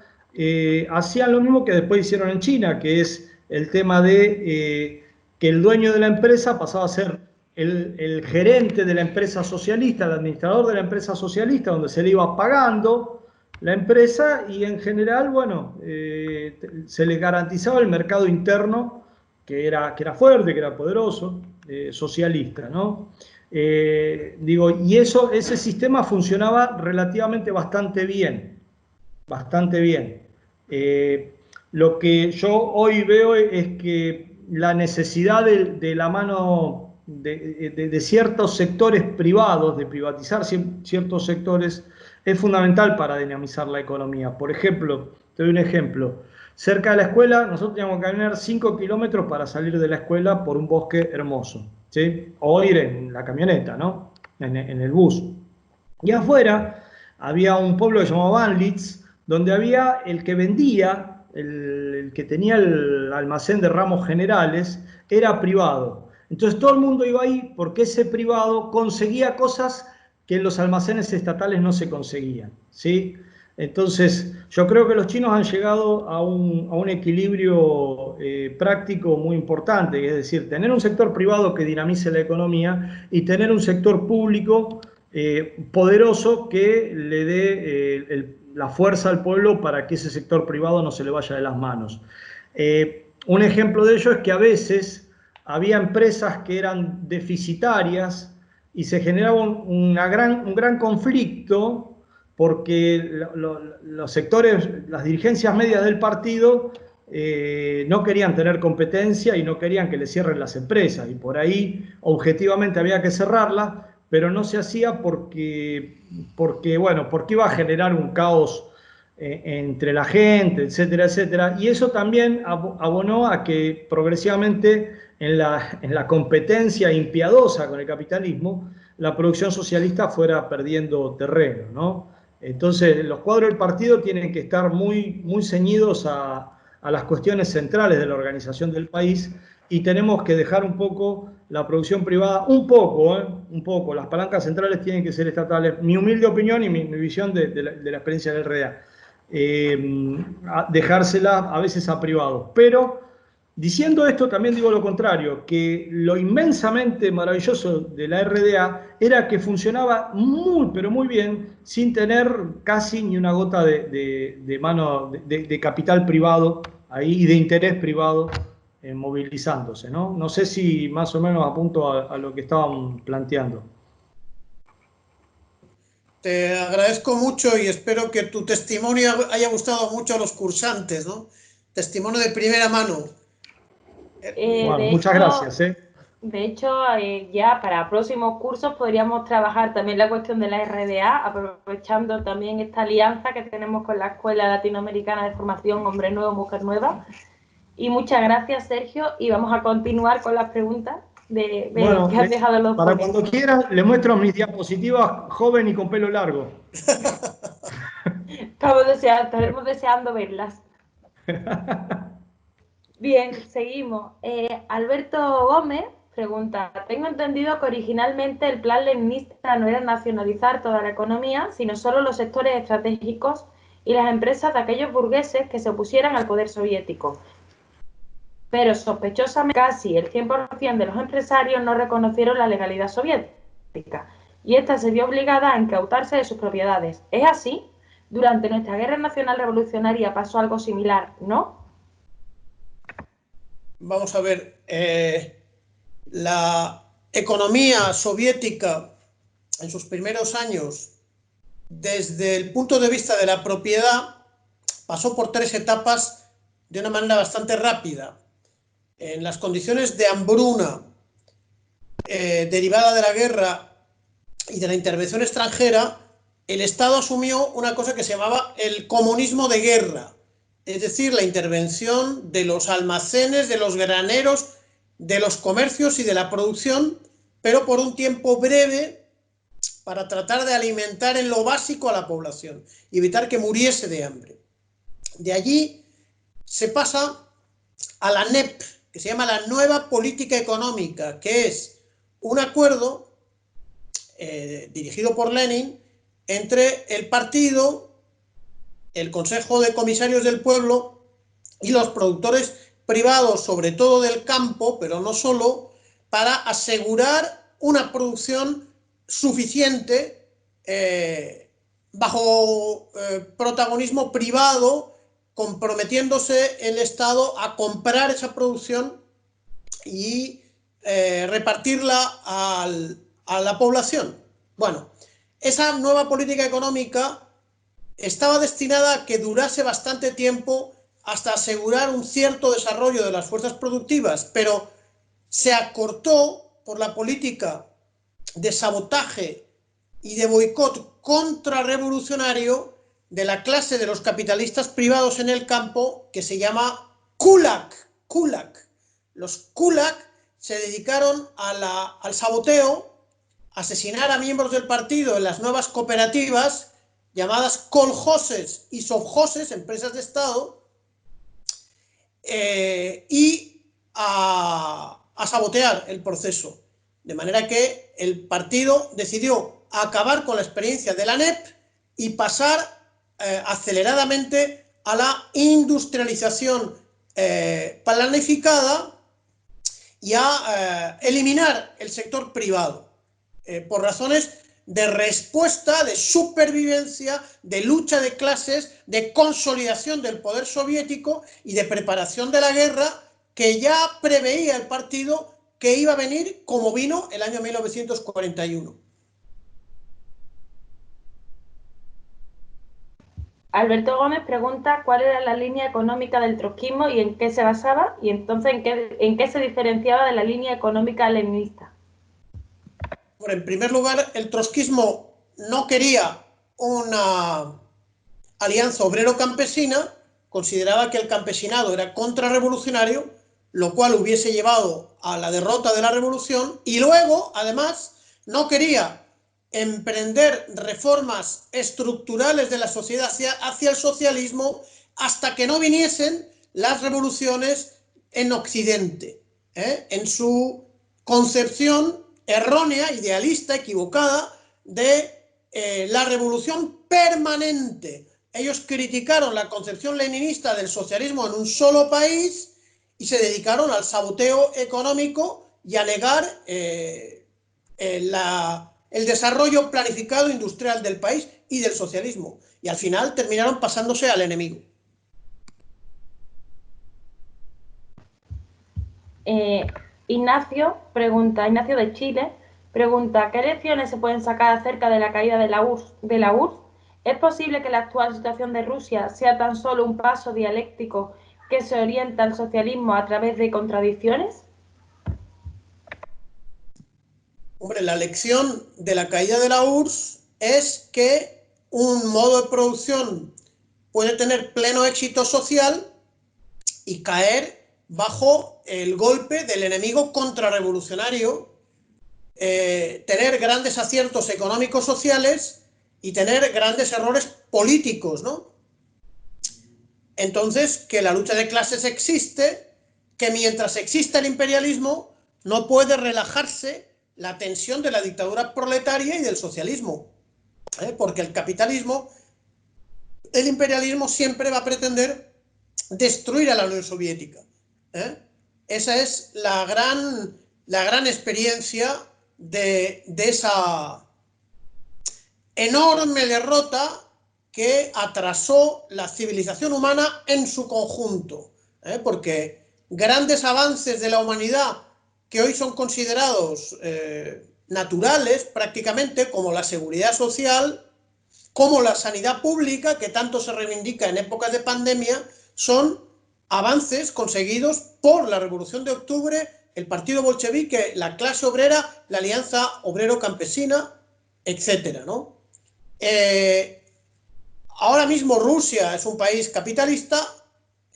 hacían lo mismo que después hicieron en China, que es el tema de que el dueño de la empresa pasaba a ser el gerente de la empresa socialista, el administrador de la empresa socialista, donde se le iba pagando la empresa y en general, bueno, se le garantizaba el mercado interno que era fuerte, que era poderoso, socialista, ¿no? Y ese sistema funcionaba relativamente bastante bien, bastante bien. Lo que yo hoy veo es que la necesidad de la mano de ciertos sectores privados, de privatizar ciertos sectores, es fundamental para dinamizar la economía. Por ejemplo, te doy un ejemplo. Cerca de la escuela, nosotros teníamos que caminar 5 kilómetros para salir de la escuela por un bosque hermoso, ¿sí? O ir en la camioneta, ¿no? En el bus. Y afuera había un pueblo que se llamaba Banlitz, donde había el que vendía, el que tenía el almacén de ramos generales, era privado. Entonces todo el mundo iba ahí porque ese privado conseguía cosas que en los almacenes estatales no se conseguían, ¿sí? Entonces yo creo que los chinos han llegado a un equilibrio práctico muy importante, es decir, tener un sector privado que dinamice la economía y tener un sector público poderoso que le dé la fuerza al pueblo para que ese sector privado no se le vaya de las manos. Un ejemplo de ello es que a veces había empresas que eran deficitarias y se generaba un gran conflicto porque los sectores, las dirigencias medias del partido no querían tener competencia y no querían que le cierren las empresas y por ahí objetivamente había que cerrarlas, pero no se hacía porque iba a generar un caos entre la gente, etcétera, etcétera. Y eso también abonó a que progresivamente en la competencia impiadosa con el capitalismo, la producción socialista fuera perdiendo terreno, ¿no? Entonces, los cuadros del partido tienen que estar muy ceñidos a las cuestiones centrales de la organización del país y tenemos que dejar un poco la producción privada, un poco, las palancas centrales tienen que ser estatales. Mi humilde opinión y mi visión de la experiencia del RDA. Dejársela a veces a privados. Pero diciendo esto también digo lo contrario, que lo inmensamente maravilloso de la RDA era que funcionaba pero muy bien sin tener casi ni una gota de mano de capital privado ahí y de interés privado movilizándose, ¿no? No sé si más o menos apunto a lo que estaban planteando. Te agradezco mucho y espero que tu testimonio haya gustado mucho a los cursantes, ¿no? Testimonio de primera mano. Bueno, muchas gracias. De hecho, ya para próximos cursos podríamos trabajar también la cuestión de la RDA, aprovechando también esta alianza que tenemos con la Escuela Latinoamericana de Formación Hombre Nuevo, Mujer Nueva. Y muchas gracias, Sergio, y vamos a continuar con las preguntas Bueno, que has dejado los para ponentes. cuando quieras, le muestro mis diapositivas joven y con pelo largo. Estaremos deseando verlas. Bien, seguimos. Alberto Gómez pregunta, tengo entendido que originalmente el plan leninista no era nacionalizar toda la economía, sino solo los sectores estratégicos y las empresas de aquellos burgueses que se opusieran al poder soviético. Pero sospechosamente casi el 100% de los empresarios no reconocieron la legalidad soviética y ésta se vio obligada a incautarse de sus propiedades. ¿Es así? Durante nuestra guerra nacional revolucionaria pasó algo similar, ¿no? Vamos a ver, la economía soviética en sus primeros años, desde el punto de vista de la propiedad, pasó por 3 etapas de una manera bastante rápida. En las condiciones de hambruna derivada de la guerra y de la intervención extranjera, el Estado asumió una cosa que se llamaba el comunismo de guerra, es decir, la intervención de los almacenes, de los graneros, de los comercios y de la producción, pero por un tiempo breve para tratar de alimentar en lo básico a la población y evitar que muriese de hambre. De allí se pasa a la NEP, que se llama la Nueva Política Económica, que es un acuerdo dirigido por Lenin entre el partido, el Consejo de Comisarios del Pueblo y los productores privados, sobre todo del campo, pero no solo, para asegurar una producción suficiente bajo protagonismo privado, comprometiéndose el Estado a comprar esa producción y repartirla a la población. Bueno, esa nueva política económica estaba destinada a que durase bastante tiempo hasta asegurar un cierto desarrollo de las fuerzas productivas, pero se acortó por la política de sabotaje y de boicot contrarrevolucionario de la clase de los capitalistas privados en el campo, que se llama kulak. Los kulak se dedicaron al saboteo, a asesinar a miembros del partido en las nuevas cooperativas llamadas kolhoses y sovhoses, empresas de Estado, y a sabotear el proceso. De manera que el partido decidió acabar con la experiencia de la NEP y pasar aceleradamente a la industrialización planificada y a eliminar el sector privado por razones de respuesta, de supervivencia, de lucha de clases, de consolidación del poder soviético y de preparación de la guerra que ya preveía el partido que iba a venir como vino el año 1941. Alberto Gómez pregunta cuál era la línea económica del trotskismo y en qué se basaba, y entonces en qué se diferenciaba de la línea económica leninista. Bueno, en primer lugar, el trotskismo no quería una alianza obrero-campesina, consideraba que el campesinado era contrarrevolucionario, lo cual hubiese llevado a la derrota de la revolución, y luego, además, no quería emprender reformas estructurales de la sociedad hacia el socialismo hasta que no viniesen las revoluciones en Occidente, en su concepción errónea, idealista, equivocada de la revolución permanente. Ellos criticaron la concepción leninista del socialismo en un solo país y se dedicaron al saboteo económico y a negar el desarrollo planificado industrial del país y del socialismo. Y al final terminaron pasándose al enemigo. Ignacio de Chile, pregunta, ¿qué lecciones se pueden sacar acerca de la caída de la URSS? ¿Es posible que la actual situación de Rusia sea tan solo un paso dialéctico que se orienta al socialismo a través de contradicciones? Hombre, la lección de la caída de la URSS es que un modo de producción puede tener pleno éxito social y caer bajo el golpe del enemigo contrarrevolucionario, tener grandes aciertos económicos sociales y tener grandes errores políticos, ¿no? Entonces, que la lucha de clases existe, que mientras exista el imperialismo no puede relajarse la tensión de la dictadura proletaria y del socialismo, porque el imperialismo siempre va a pretender destruir a la Unión Soviética. Esa es la gran experiencia de esa enorme derrota que atrasó la civilización humana en su conjunto, porque grandes avances de la humanidad que hoy son considerados naturales prácticamente, como la seguridad social, como la sanidad pública, que tanto se reivindica en épocas de pandemia, son avances conseguidos por la Revolución de Octubre, el partido bolchevique, la clase obrera, la alianza obrero-campesina, etcétera, ¿no? Ahora mismo Rusia es un país capitalista.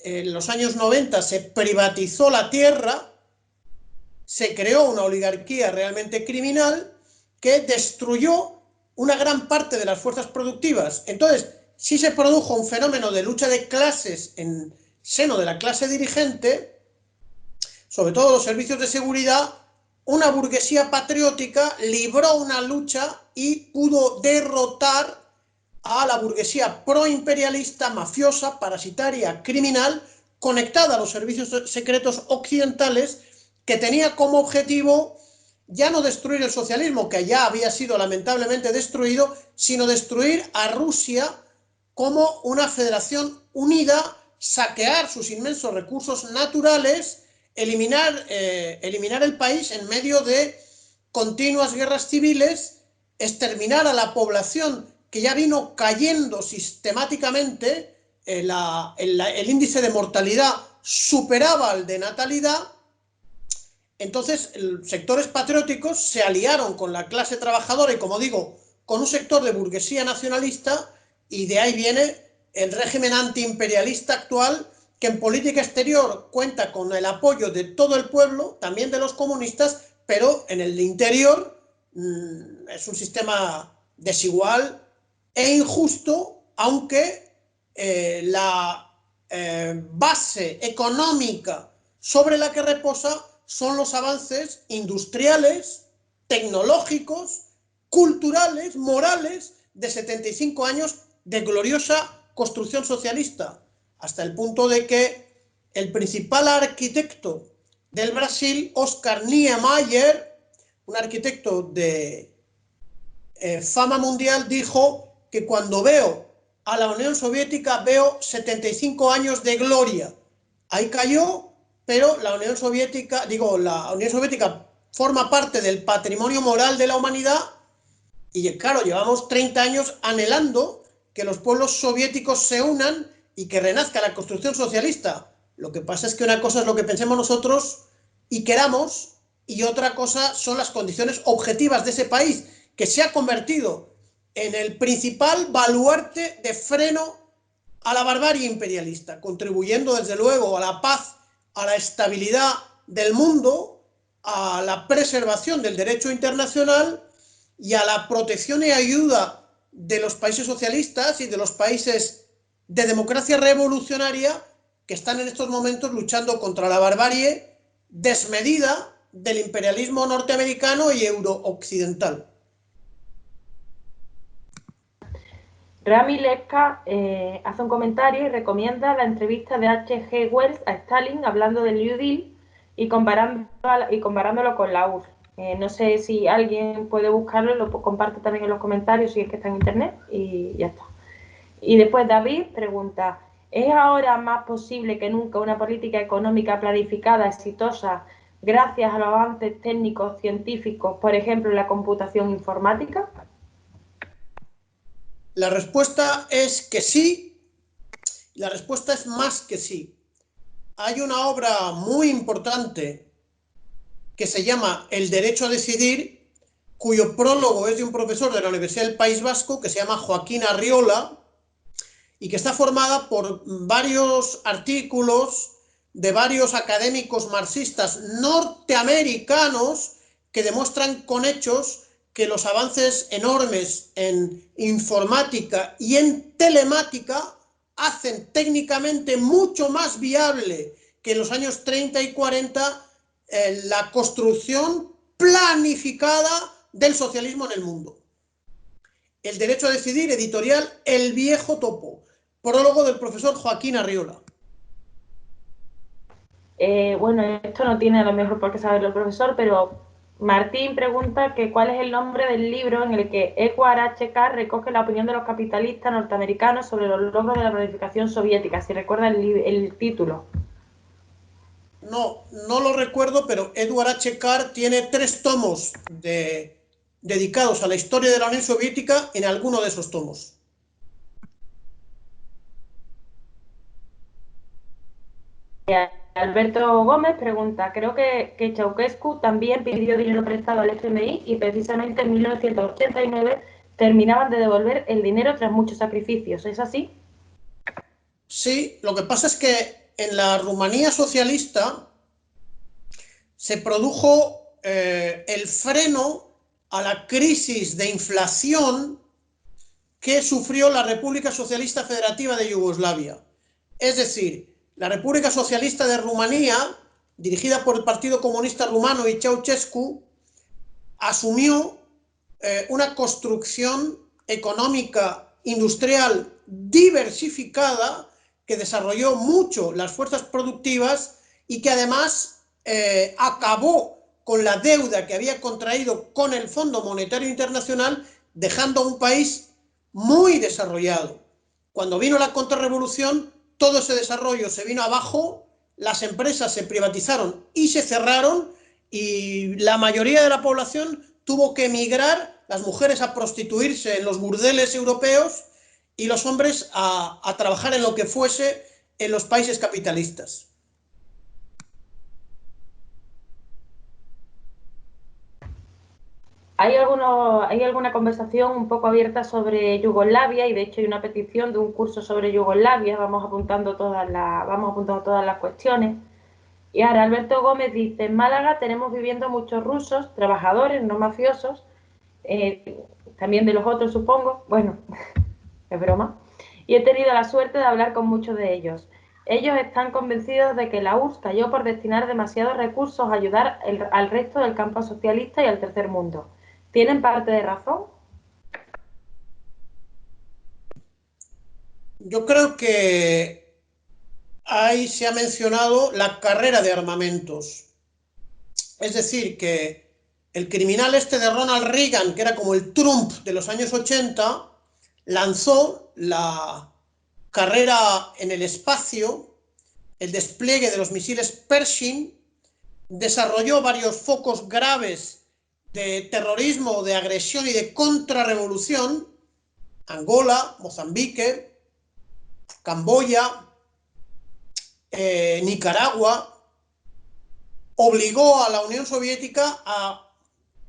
En los años 90 se privatizó la tierra, se creó una oligarquía realmente criminal que destruyó una gran parte de las fuerzas productivas. Entonces, sí se produjo un fenómeno de lucha de clases en seno de la clase dirigente, sobre todo los servicios de seguridad. Una burguesía patriótica libró una lucha y pudo derrotar a la burguesía proimperialista, mafiosa, parasitaria, criminal, conectada a los servicios secretos occidentales, que tenía como objetivo ya no destruir el socialismo, que ya había sido lamentablemente destruido, sino destruir a Rusia como una federación unida, saquear sus inmensos recursos naturales, eliminar el país en medio de continuas guerras civiles, exterminar a la población que ya vino cayendo sistemáticamente. El índice de mortalidad superaba al de natalidad. Entonces, sectores patrióticos se aliaron con la clase trabajadora y, como digo, con un sector de burguesía nacionalista, y de ahí viene el régimen antiimperialista actual, que en política exterior cuenta con el apoyo de todo el pueblo, también de los comunistas, pero en el interior es un sistema desigual e injusto, aunque la base económica sobre la que reposa son los avances industriales, tecnológicos, culturales, morales, de 75 años de gloriosa construcción socialista, hasta el punto de que el principal arquitecto del Brasil, Oscar Niemeyer, un arquitecto de fama mundial, dijo que cuando veo a la Unión Soviética veo 75 años de gloria. Ahí cayó, pero la Unión Soviética forma parte del patrimonio moral de la humanidad, y claro, llevamos 30 años anhelando que los pueblos soviéticos se unan y que renazca la construcción socialista. Lo que pasa es que una cosa es lo que pensemos nosotros y queramos, y otra cosa son las condiciones objetivas de ese país, que se ha convertido en el principal baluarte de freno a la barbarie imperialista, contribuyendo desde luego a la paz, a la estabilidad del mundo, a la preservación del derecho internacional y a la protección y ayuda de los países socialistas y de los países de democracia revolucionaria que están en estos momentos luchando contra la barbarie desmedida del imperialismo norteamericano y eurooccidental. Rami Lepka hace un comentario y recomienda la entrevista de H.G. Wells a Stalin hablando del New Deal y comparándolo con la URSS. No sé si alguien puede buscarlo, lo comparte también en los comentarios si es que está en internet y ya está. Y después David pregunta, ¿es ahora más posible que nunca una política económica planificada, exitosa, gracias a los avances técnicos, científicos, por ejemplo, en la computación informática? La respuesta es que sí, la respuesta es más que sí. Hay una obra muy importante que se llama El derecho a decidir, cuyo prólogo es de un profesor de la Universidad del País Vasco que se llama Joaquín Arriola y que está formada por varios artículos de varios académicos marxistas norteamericanos que demuestran con hechos que los avances enormes en informática y en telemática hacen técnicamente mucho más viable que en los años 30 y 40 la construcción planificada del socialismo en el mundo. El derecho a decidir, editorial El Viejo Topo, prólogo del profesor Joaquín Arriola. Bueno, esto no tiene a lo mejor por qué saberlo el profesor, pero Martín pregunta que cuál es el nombre del libro en el que Edward H.K. recoge la opinión de los capitalistas norteamericanos sobre los logros de la planificación soviética, si recuerda el título. No lo recuerdo, pero Edward H. Carr tiene 3 tomos dedicados a la historia de la Unión Soviética en alguno de esos tomos. Alberto Gómez pregunta, creo que Ceausescu también pidió dinero prestado al FMI y precisamente en 1989 terminaban de devolver el dinero tras muchos sacrificios, ¿es así? Sí, lo que pasa es que en la Rumanía socialista se produjo el freno a la crisis de inflación que sufrió la República Socialista Federativa de Yugoslavia. Es decir, la República Socialista de Rumanía, dirigida por el Partido Comunista Rumano y Ceausescu, asumió una construcción económica industrial diversificada que desarrolló mucho las fuerzas productivas y que además acabó con la deuda que había contraído con el Fondo Monetario Internacional, dejando un país muy desarrollado. Cuando vino la contrarrevolución, todo ese desarrollo se vino abajo, las empresas se privatizaron y se cerraron y la mayoría de la población tuvo que emigrar, las mujeres a prostituirse en los burdeles europeos y los hombres a trabajar en lo que fuese en los países capitalistas. Hay alguna conversación un poco abierta sobre Yugoslavia y de hecho hay una petición de un curso sobre Yugoslavia, vamos apuntando todas las cuestiones. Y ahora Alberto Gómez dice, en Málaga tenemos viviendo muchos rusos, trabajadores, no mafiosos, también de los otros supongo, bueno, es broma, y he tenido la suerte de hablar con muchos de ellos. Ellos están convencidos de que la URSS cayó por destinar demasiados recursos a ayudar al resto del campo socialista y al tercer mundo. ¿Tienen parte de razón? Yo creo que ahí se ha mencionado la carrera de armamentos. Es decir, que el criminal este de Ronald Reagan, que era como el Trump de los años 80, lanzó la carrera en el espacio, el despliegue de los misiles Pershing, desarrolló varios focos graves de terrorismo, de agresión y de contrarrevolución, Angola, Mozambique, Camboya, Nicaragua, obligó a la Unión Soviética a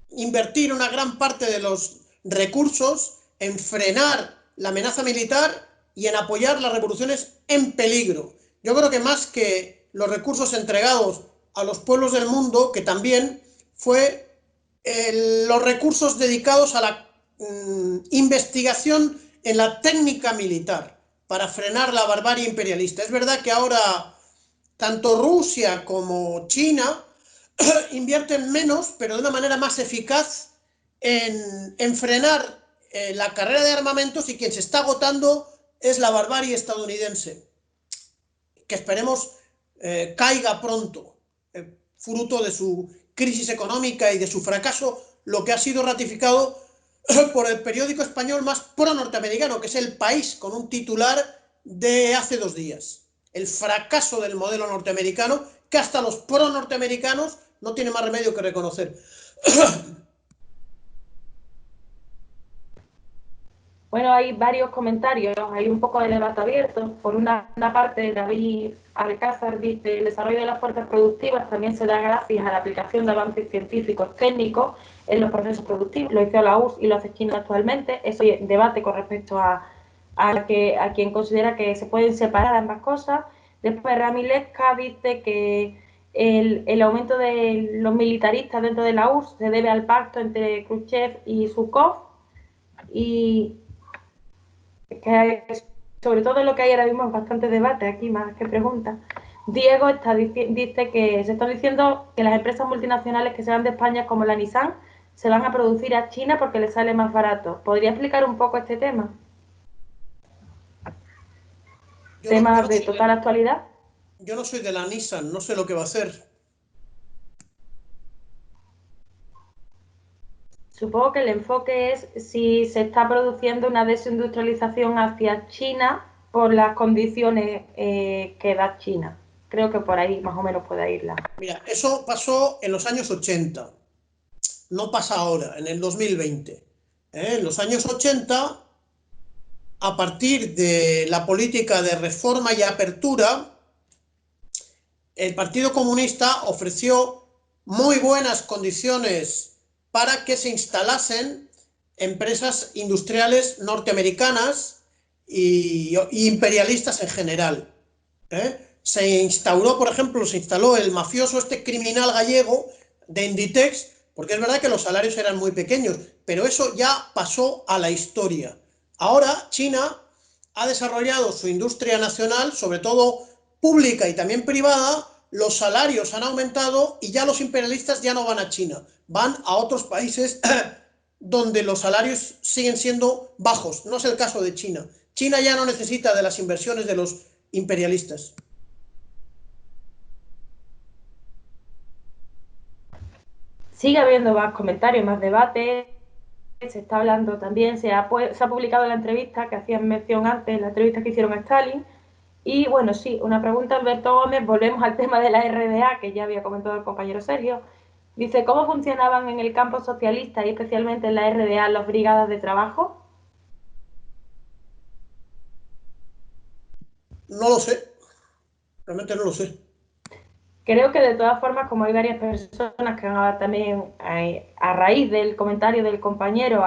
invertir una gran parte de los recursos en frenar la amenaza militar y en apoyar las revoluciones en peligro. Yo creo que más que los recursos entregados a los pueblos del mundo, que también fue los recursos dedicados a la investigación en la técnica militar para frenar la barbarie imperialista. Es verdad que ahora tanto Rusia como China invierten menos, pero de una manera más eficaz en frenar la carrera de armamentos, y quien se está agotando es la barbarie estadounidense, que esperemos caiga pronto, fruto de su crisis económica y de su fracaso, lo que ha sido ratificado por el periódico español más pro-norteamericano, que es El País, con un titular de hace 2 días. El fracaso del modelo norteamericano, que hasta los pro-norteamericanos no tienen más remedio que reconocer. Bueno, hay varios comentarios, hay un poco de debate abierto. Por una parte, David Alcázar dice: el desarrollo de las fuerzas productivas también se da gracias a la aplicación de avances científicos técnicos en los procesos productivos. Lo hizo la URSS y lo hace China actualmente. Eso es debate con respecto a quien considera que se pueden separar ambas cosas. Después Ramilesca dice que el aumento de los militaristas dentro de la URSS se debe al pacto entre Khrushchev y Zhukov, y que sobre todo lo que hay ahora mismo es bastante debate aquí más que preguntas. Diego dice que se está diciendo que las empresas multinacionales que se van de España, como la Nissan, se van a producir a China porque les sale más barato. ¿Podría explicar un poco este tema? ¿Temas de total actualidad? Yo no soy de la Nissan, no sé lo que va a hacer. Supongo que el enfoque es si se está produciendo una desindustrialización hacia China por las condiciones que da China. Creo que por ahí más o menos puede irla. Mira, eso pasó en los años 80, no pasa ahora, en el 2020. En los años 80, a partir de la política de reforma y apertura, el Partido Comunista ofreció muy buenas condiciones para que se instalasen empresas industriales norteamericanas y imperialistas en general. Se instauró, por ejemplo, se instaló el mafioso, criminal gallego de Inditex, porque es verdad que los salarios eran muy pequeños, pero eso ya pasó a la historia. Ahora China ha desarrollado su industria nacional, sobre todo pública y también privada. Los salarios han aumentado y ya los imperialistas ya no van a China, van a otros países donde los salarios siguen siendo bajos. No es el caso de China. China ya no necesita de las inversiones de los imperialistas. Sigue habiendo más comentarios, más debate. Se está hablando también, se ha publicado la entrevista que hacían mención antes, la entrevista que hicieron a Stalin. Y bueno, sí, una pregunta, Alberto Gómez, volvemos al tema de la RDA, que ya había comentado el compañero Sergio. Dice: ¿cómo funcionaban en el campo socialista y especialmente en la RDA las brigadas de trabajo? No lo sé, realmente no lo sé. Creo que de todas formas, como hay varias personas que también, a raíz del comentario del compañero,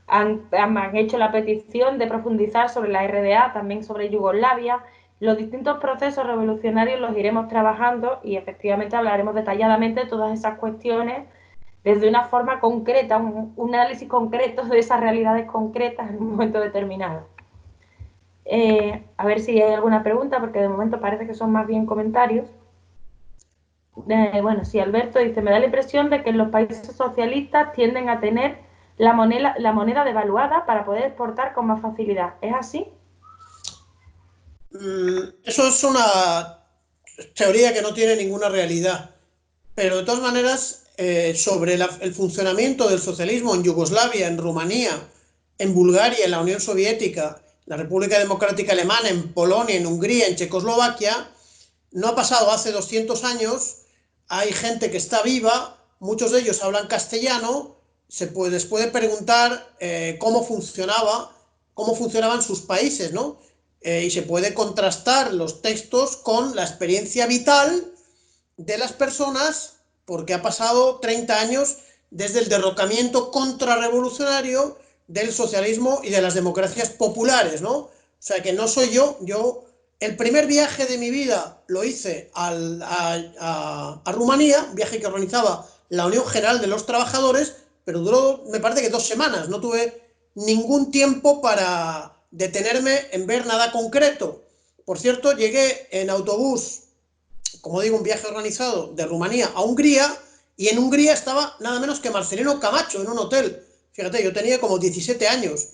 han hecho la petición de profundizar sobre la RDA, también sobre Yugoslavia. Los distintos procesos revolucionarios los iremos trabajando y efectivamente hablaremos detalladamente de todas esas cuestiones desde una forma concreta, un análisis concreto de esas realidades concretas en un momento determinado. A ver si hay alguna pregunta, porque de momento parece que son más bien comentarios. Bueno, sí, Alberto dice: me da la impresión de que en los países socialistas tienden a tener la moneda devaluada para poder exportar con más facilidad. ¿Es así? Eso es una teoría que no tiene ninguna realidad. Pero de todas maneras, sobre el funcionamiento del socialismo en Yugoslavia, en Rumanía, en Bulgaria, en la Unión Soviética, la República Democrática Alemana, en Polonia, en Hungría, en Checoslovaquia, no ha pasado hace 200 años. Hay gente que está viva, muchos de ellos hablan castellano. Les puede preguntar cómo funcionaban sus países, ¿no? Y se puede contrastar los textos con la experiencia vital de las personas, porque ha pasado 30 años desde el derrocamiento contrarrevolucionario del socialismo y de las democracias populares, ¿no? sea que no soy yo, el primer viaje de mi vida lo hice a Rumanía, un viaje que organizaba la Unión General de los Trabajadores, pero duró, me parece que 2 semanas, no tuve ningún tiempo para detenerme en ver nada concreto. Por cierto, llegué en autobús, como digo, un viaje organizado de Rumanía a Hungría, y en Hungría estaba nada menos que Marcelino Camacho en un hotel. Fíjate, yo tenía como 17 años,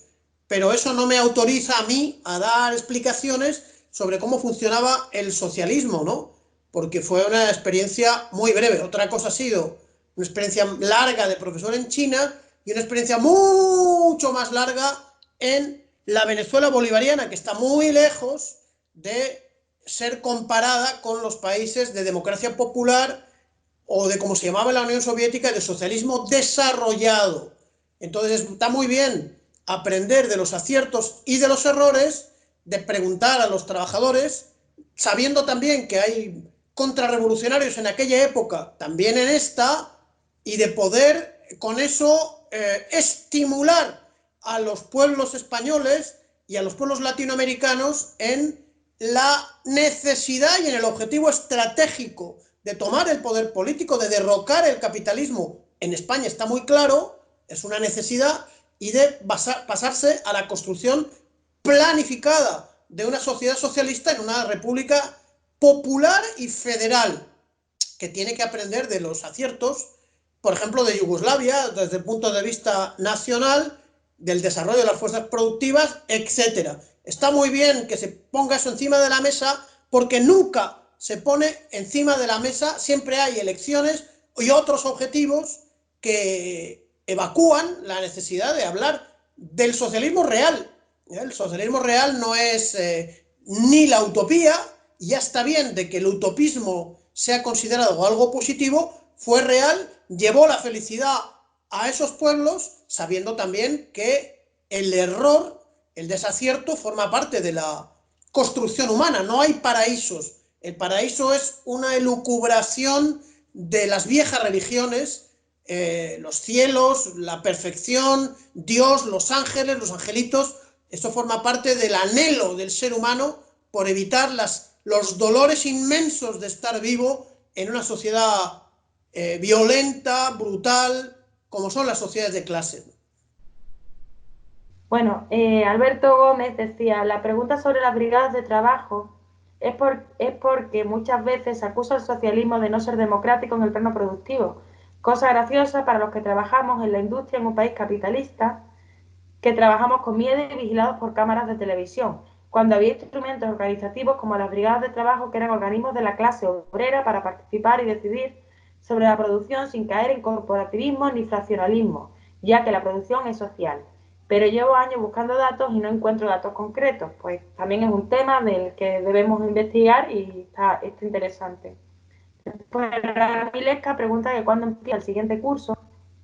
pero eso no me autoriza a mí a dar explicaciones sobre cómo funcionaba el socialismo, ¿no? Porque fue una experiencia muy breve. Otra cosa ha sido una experiencia larga de profesor en China y una experiencia mucho más larga en la Venezuela bolivariana, que está muy lejos de ser comparada con los países de democracia popular o de, como se llamaba en la Unión Soviética, de socialismo desarrollado. Entonces está muy bien aprender de los aciertos y de los errores, de preguntar a los trabajadores, sabiendo también que hay contrarrevolucionarios en aquella época, también en esta, y de poder con eso estimular a los pueblos españoles y a los pueblos latinoamericanos en la necesidad y en el objetivo estratégico de tomar el poder político, de derrocar el capitalismo. En España está muy claro, es una necesidad, y de pasarse a la construcción planificada de una sociedad socialista en una república popular y federal, que tiene que aprender de los aciertos, por ejemplo, de Yugoslavia, desde el punto de vista nacional, del desarrollo de las fuerzas productivas, etc. Está muy bien que se ponga eso encima de la mesa, porque nunca se pone encima de la mesa, siempre hay elecciones y otros objetivos que evacúan la necesidad de hablar del socialismo real. El socialismo real no es ni la utopía, y ya está bien de que el utopismo sea considerado algo positivo, fue real, llevó la felicidad a esos pueblos, sabiendo también que el error, el desacierto, forma parte de la construcción humana. No hay paraísos. El paraíso es una elucubración de las viejas religiones, los cielos, la perfección, Dios, los ángeles, los angelitos. Esto forma parte del anhelo del ser humano por evitar los dolores inmensos de estar vivo en una sociedad violenta, brutal, como son las sociedades de clase. Bueno, Alberto Gómez decía, la pregunta sobre las brigadas de trabajo es porque muchas veces se acusa al socialismo de no ser democrático en el plano productivo. Cosa graciosa para los que trabajamos en la industria en un país capitalista, que trabajamos con miedo y vigilados por cámaras de televisión, cuando había instrumentos organizativos como las brigadas de trabajo, que eran organismos de la clase obrera para participar y decidir sobre la producción sin caer en corporativismo ni fraccionalismo, ya que la producción es social. Pero llevo años buscando datos y no encuentro datos concretos, pues también es un tema del que debemos investigar y está interesante. Pues Milesca pregunta que cuándo empieza el siguiente curso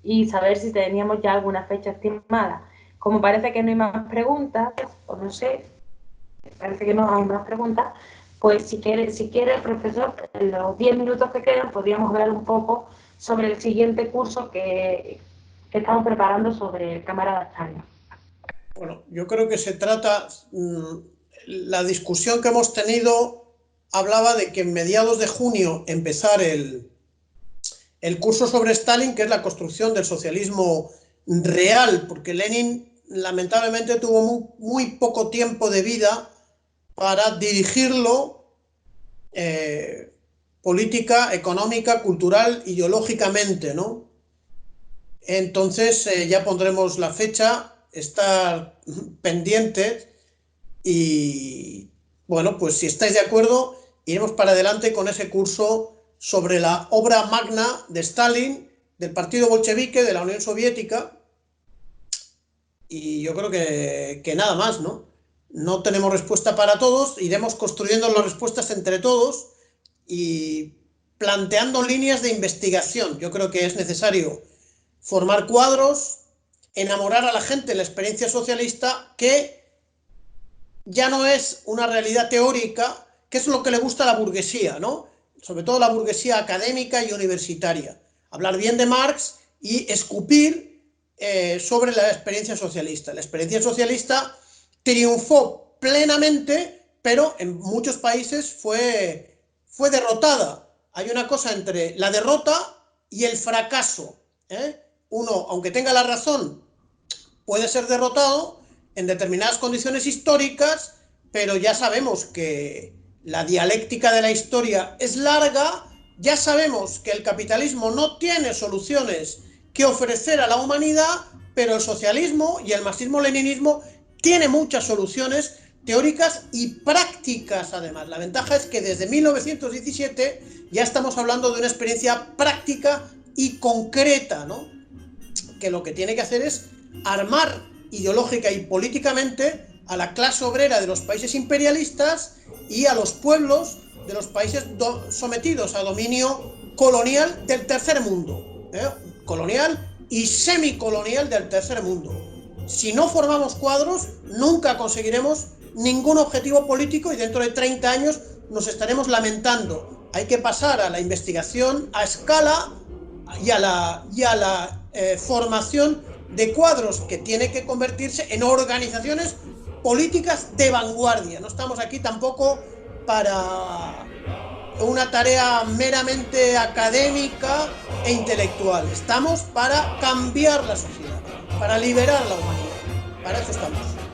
y saber si teníamos ya alguna fecha estimada. Como parece que no hay más preguntas, o no sé, parece que no hay más preguntas, pues si quiere el profesor, en los 10 minutos que quedan, podríamos hablar un poco sobre el siguiente curso que estamos preparando sobre cámara de Stalin. Bueno, yo creo que se trata, la discusión que hemos tenido hablaba de que en mediados de junio empezar el curso sobre Stalin, que es la construcción del socialismo real, porque Lenin lamentablemente tuvo muy poco tiempo de vida para dirigirlo política, económica, cultural, ideológicamente, ¿no? Entonces ya pondremos la fecha, estar pendientes y, bueno, pues si estáis de acuerdo, iremos para adelante con ese curso sobre la obra magna de Stalin, del partido bolchevique, de la Unión Soviética, y yo creo que nada más, ¿no? No tenemos respuesta para todos, iremos construyendo las respuestas entre todos y planteando líneas de investigación. Yo creo que es necesario formar cuadros, enamorar a la gente de la experiencia socialista, que ya no es una realidad teórica, que es lo que le gusta a la burguesía, ¿no? Sobre todo la burguesía académica y universitaria. Hablar bien de Marx y escupir sobre la experiencia socialista. La experiencia socialista triunfó plenamente, pero en muchos países fue derrotada. Hay una cosa entre la derrota y el fracaso, ¿eh? Uno, aunque tenga la razón, puede ser derrotado en determinadas condiciones históricas, pero ya sabemos que la dialéctica de la historia es larga, ya sabemos que el capitalismo no tiene soluciones que ofrecer a la humanidad, pero el socialismo y el marxismo-leninismo tiene muchas soluciones teóricas y prácticas además. La ventaja es que desde 1917 ya estamos hablando de una experiencia práctica y concreta, ¿no? Que lo que tiene que hacer es armar ideológica y políticamente a la clase obrera de los países imperialistas y a los pueblos de los países sometidos a dominio colonial del tercer mundo, colonial y semicolonial del tercer mundo. Si no formamos cuadros, nunca conseguiremos ningún objetivo político y dentro de 30 años nos estaremos lamentando. Hay que pasar a la investigación a escala y a la formación de cuadros que tiene que convertirse en organizaciones políticas de vanguardia. No estamos aquí tampoco para una tarea meramente académica e intelectual. Estamos para cambiar la sociedad, para liberar la humanidad. Para eso estamos.